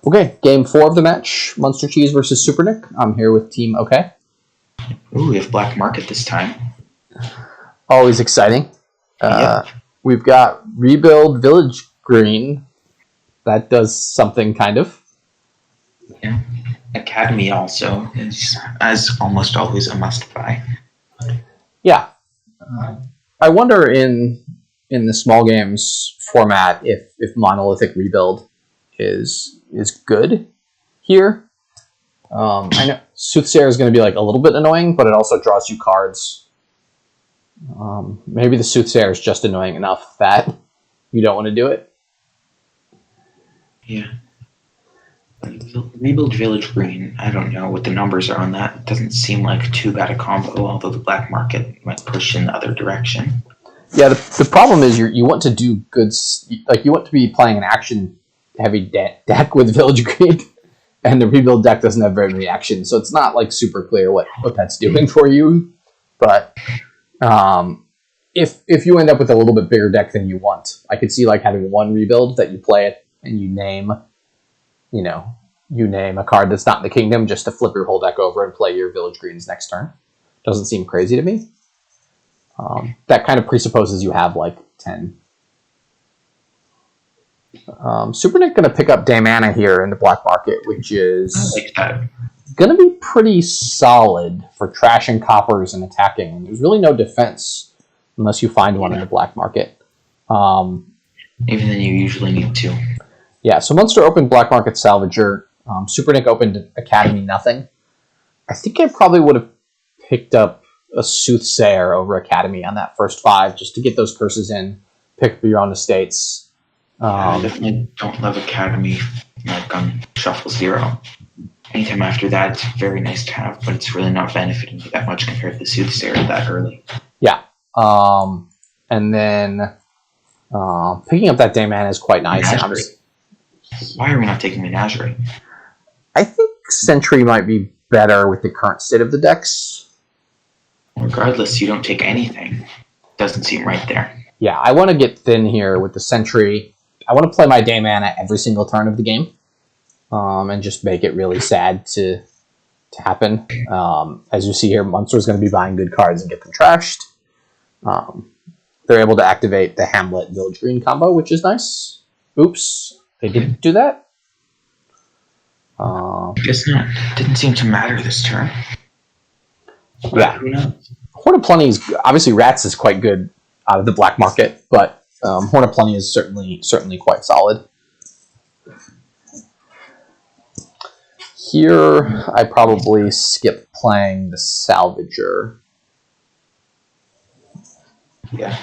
Okay, game 4 of the match, MuensterCheese versus SuperNick. I'm here with Team OK. Ooh, we have Black Market this time. Always exciting. Yep. We've got Rebuild Village Green. That does something, kind of. Yeah. Academy also is, as almost always, a must-buy. Yeah. I wonder in the small games format if Monolithic Rebuild is good here. I know Soothsayer is going to be like a little bit annoying, but it also draws you cards. Maybe the Soothsayer is just annoying enough that you don't want to do it. Yeah. Rebuild Village Green, I don't know what the numbers are on that. It doesn't seem like too bad a combo, although the Black Market might push in the other direction. Yeah, the problem is you want to do goods, like you want to be playing an action-heavy deck with Village Green, and the Rebuild deck doesn't have very many actions, so it's not like super clear what that's doing for you. But if you end up with a little bit bigger deck than you want, I could see like having one Rebuild that you play it and you name a card that's not in the kingdom just to flip your whole deck over and play your Village Greens next turn. Doesn't seem crazy to me. That kind of presupposes you have like 10. SuperNick going to pick up Damana here in the black market, which is going to be pretty solid for trashing coppers and attacking. And there's really no defense unless you find one in the black market. Even then, you usually need two. Yeah, so Munster opened Black Market Salvager. SuperNick opened Academy nothing. I think I probably would have picked up a Soothsayer over Academy on that first 5 just to get those curses in, pick up your own estates. I definitely don't love Academy like on Shuffle 0. Anytime after that, it's very nice to have, but it's really not benefiting you that much compared to the Soothsayer that early. Yeah. And then picking up that Damana is quite nice. Why are we not taking Menagerie? I think Sentry might be better with the current state of the decks. Regardless, you don't take anything. Doesn't seem right there. Yeah, I want to get thin here with the Sentry. I want to play my Damana every single turn of the game, and just make it really sad to happen. As you see here, Munster's going to be buying good cards and get them trashed. They're able to activate the Hamlet Village Green combo, which is nice. Oops, they didn't do that. Guess not. Didn't seem to matter this turn. Yeah. Horn of Plenty is obviously Rats is quite good out of the black market, but Horn of Plenty is certainly quite solid. Here, I probably skip playing the Salvager. Yeah.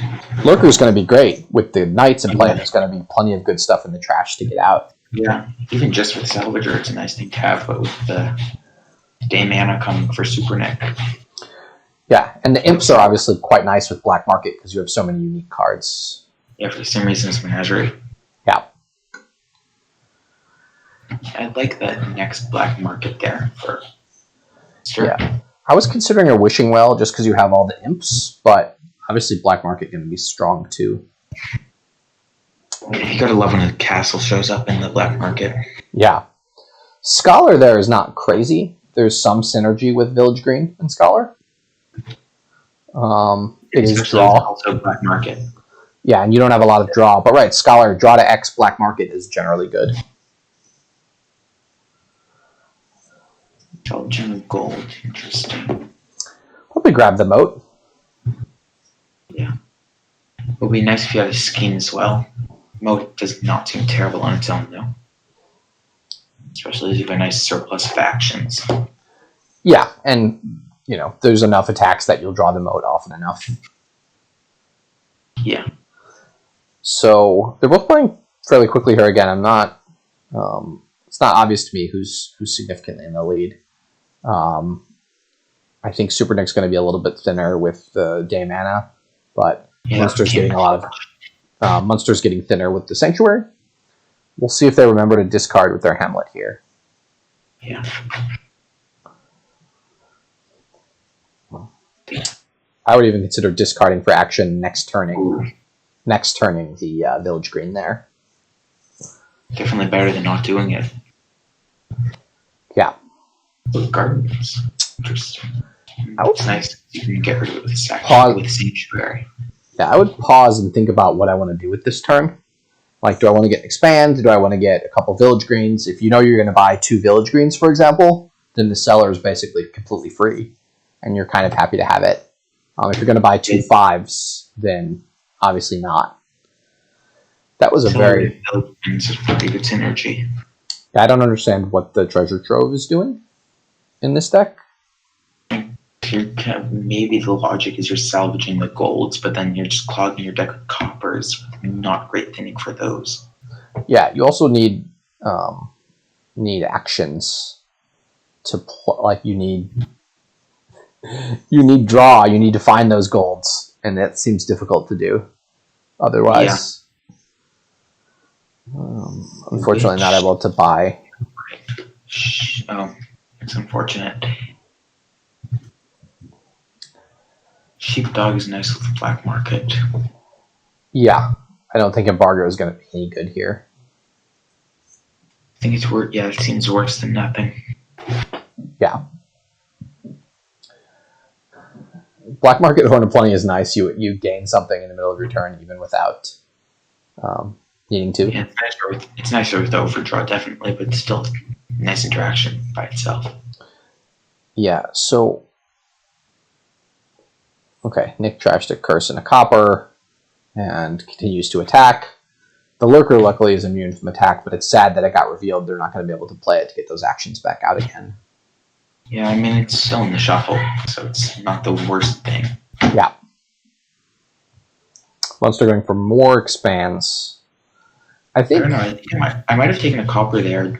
Lurker's going to be great with the Knights in play. There's going to be plenty of good stuff in the trash to get out. Yeah, even just with Salvager, it's a nice thing to have, but with the Damana coming for SuperNick. Yeah, and the Imps are obviously quite nice with Black Market because you have so many unique cards. Yeah, for the same reason as Menagerie. Yeah. I like that next Black Market there for Sure. Yeah. I was considering a Wishing Well just because you have all the Imps, but obviously Black Market going to be strong too. You gotta love when a castle shows up in the black market. Yeah. Scholar there is not crazy. There's some synergy with Village Green and Scholar. It is draw. Also black market. Yeah, and you don't have a lot of draw. But right, Scholar, draw to X, black market is generally good. Belgian gold. Interesting. Probably grab the moat. Yeah. It would be nice if you had a scheme as well. Moat does not seem terrible on its own, though. Especially if you have a nice surplus of actions. Yeah, and, there's enough attacks that you'll draw the moat often enough. Yeah. So, they're both playing fairly quickly here again. I'm not... it's not obvious to me who's significantly in the lead. I think SuperNick's going to be a little bit thinner with the Damana, but Munster's getting a lot of... Munster's getting thinner with the Sanctuary. We'll see if they remember to discard with their Hamlet here. Yeah. I would even consider discarding for action next turning the Village Green there. Definitely better than not doing it. Look, gardens. Interesting. It's nice. You can get rid of it with sanctuary. Yeah, I would pause and think about what I want to do with this turn. Like, do I want to get expand? Do I want to get a couple village greens? If you know you're going to buy 2 village greens, for example, then the seller is basically completely free, and you're kind of happy to have it. If you're going to buy 2 5s, then obviously not. That was a very... It's pretty good synergy. I don't understand what the treasure trove is doing in this deck. Maybe the logic is you're salvaging the golds, but then you're just clogging your deck with coppers. Not great thinning for those. Yeah, you also need actions to like you need draw. You need to find those golds, and that seems difficult to do. Otherwise, unfortunately, not able to buy. Oh, it's unfortunate. Sheepdog is nice with the black market. Yeah, I don't think embargo is going to be any good here. I think it's worse. Yeah, it seems worse than nothing. Yeah. Black market Horn of Plenty is nice. You gain something in the middle of your turn even without needing to. Yeah, it's nicer with the overdraw, definitely, but still nice interaction by itself. Yeah, so... Okay, Nick trashed a curse and a copper and continues to attack. The Lurker, luckily, is immune from attack, but it's sad that it got revealed. They're not going to be able to play it to get those actions back out again. Yeah, I mean, it's still in the shuffle, so it's not the worst thing. Yeah. Monster going for more expands. I think... I don't know. I might have taken a copper there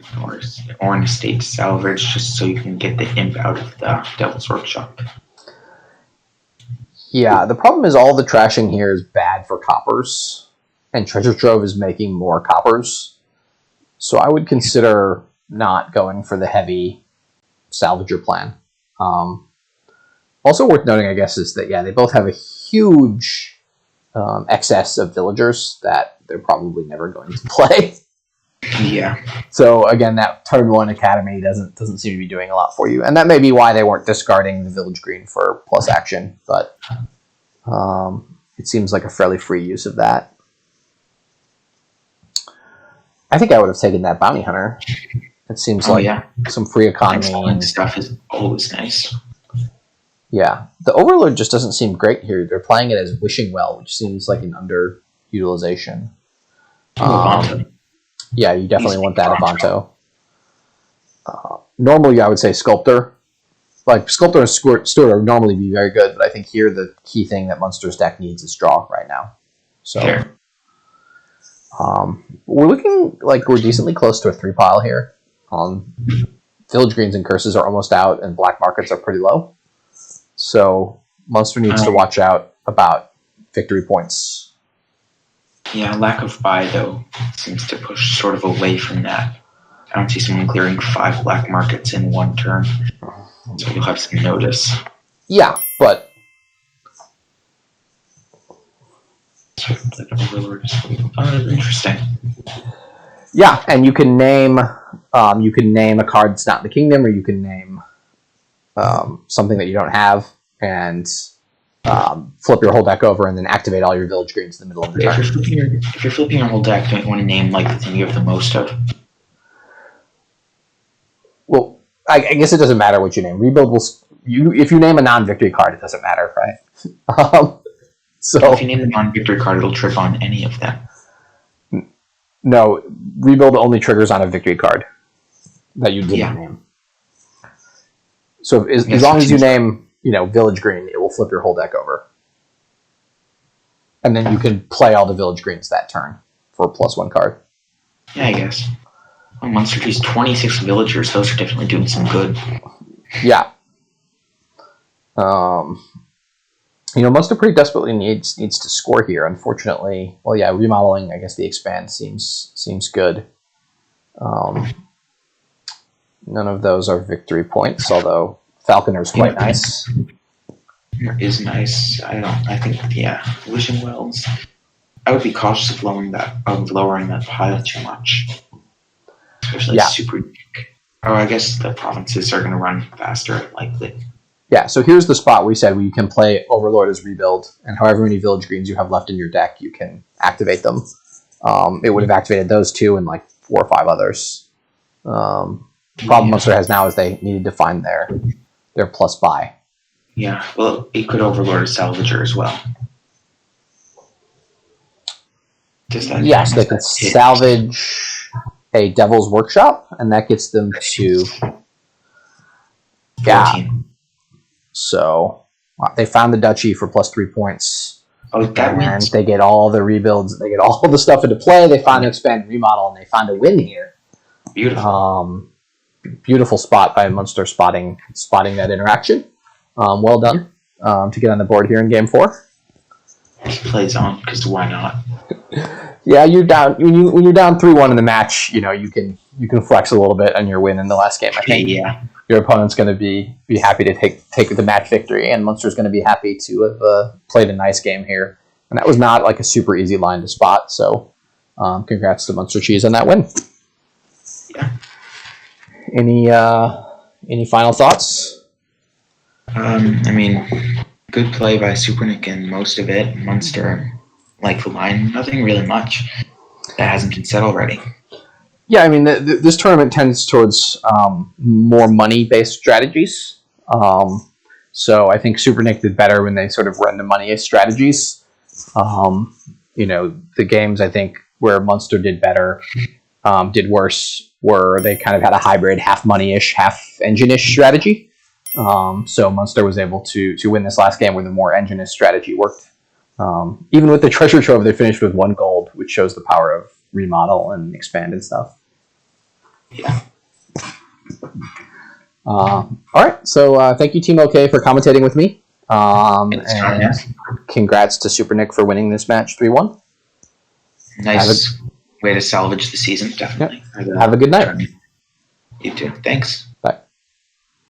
or an estate salvage just so you can get the imp out of the Devil's Workshop. Yeah, the problem is all the trashing here is bad for coppers, and Treasure Trove is making more coppers. So I would consider not going for the heavy salvager plan. Also worth noting, I guess, is that, yeah, they both have a huge excess of villagers that they're probably never going to play. Yeah. So again, that turn 1 academy doesn't seem to be doing a lot for you, and that may be why they weren't discarding the village green for plus action. But it seems like a fairly free use of that. I think I would have taken that bounty hunter. It seems some free economy and stuff is always nice. Yeah, the Overlord just doesn't seem great here. They're playing it as Wishing Well, which seems like an underutilization. Yeah, you definitely want that Avanto. Normally, I would say Sculptor. Like, Sculptor and Stewart would normally be very good, but I think here the key thing that Munster's deck needs is draw right now. So, we're looking like we're decently close to a 3-pile here. Village Greens and Curses are almost out, and Black Markets are pretty low. So, Munster needs to watch out about victory points. Yeah, lack of buy, though, seems to push sort of away from that. I don't see someone clearing 5 black markets in one turn, so you'll have some notice. Yeah, but... Interesting. Yeah, and you can name a card that's not in the kingdom, or you can name something that you don't have, and flip your whole deck over, and then activate all your village greens in the middle of the turn. If you're flipping your whole deck, don't you want to name like the thing you have the most of? Well, I guess it doesn't matter what you name. Rebuild will if you name a non-victory card, it doesn't matter, right? So if you name a non-victory card, it'll trip on any of them. No, rebuild only triggers on a victory card that you didn't name. So as long as you name, village green, it will flip your whole deck over, and then you can play all the village greens that turn for a +1 card. Yeah, I guess. MuensterCheese 26 villagers; those are definitely doing some good. Yeah. Munster pretty desperately needs to score here. Unfortunately, remodeling. I guess the expand seems good. None of those are victory points, although Falconer's quite nice. Is nice. I think Wishing Wells. I would be cautious of lowering that pile too much, especially SuperNick. Oh, I guess the provinces are going to run faster, likely. Yeah, so here's the spot we said where you can play Overlord as rebuild, and however many village greens you have left in your deck, you can activate them. It would have activated those two and like 4 or 5 others. Problem Munster has now is they needed to find their plus buy. Yeah, well, it could Overlord a Salvager as well. Yes, they could salvage a Devil's Workshop, and that gets them to 14. So they found the duchy for plus 3 points. Oh, that wins. They get all the rebuilds. They get all the stuff into play. They find an expand remodel, and they find a win here. Beautiful. Beautiful spot by Munster spotting that interaction. Well done to get on the board here in game 4. Plays on, because why not? Yeah, you're down when you're down 3-1 in the match. You can flex a little bit on your win in the last game. I think. Yeah. Your opponent's going to be happy to take the match victory, and Munster's going to be happy to have played a nice game here. And that was not like a super easy line to spot. So, congrats to MuensterCheese on that win. Yeah. Any final thoughts? Good play by SuperNick in most of it. Munster, like the line, nothing really much that hasn't been said already. Yeah, this tournament tends towards more money-based strategies. So I think SuperNick did better when they sort of run the money-based strategies. The games I think where Munster did better, did worse, were they kind of had a hybrid, half money-ish, half engine-ish strategy. So Munster was able to win this last game where the more engine-ish strategy worked. Even with the treasure trove, they finished with 1 gold, which shows the power of remodel and expand and stuff. Yeah. All right. So thank you, Team OK, for commentating with me. And congrats to SuperNick for winning this match 3-1. Nice way to salvage the season, definitely. Yep. Have a good night. You too. Thanks.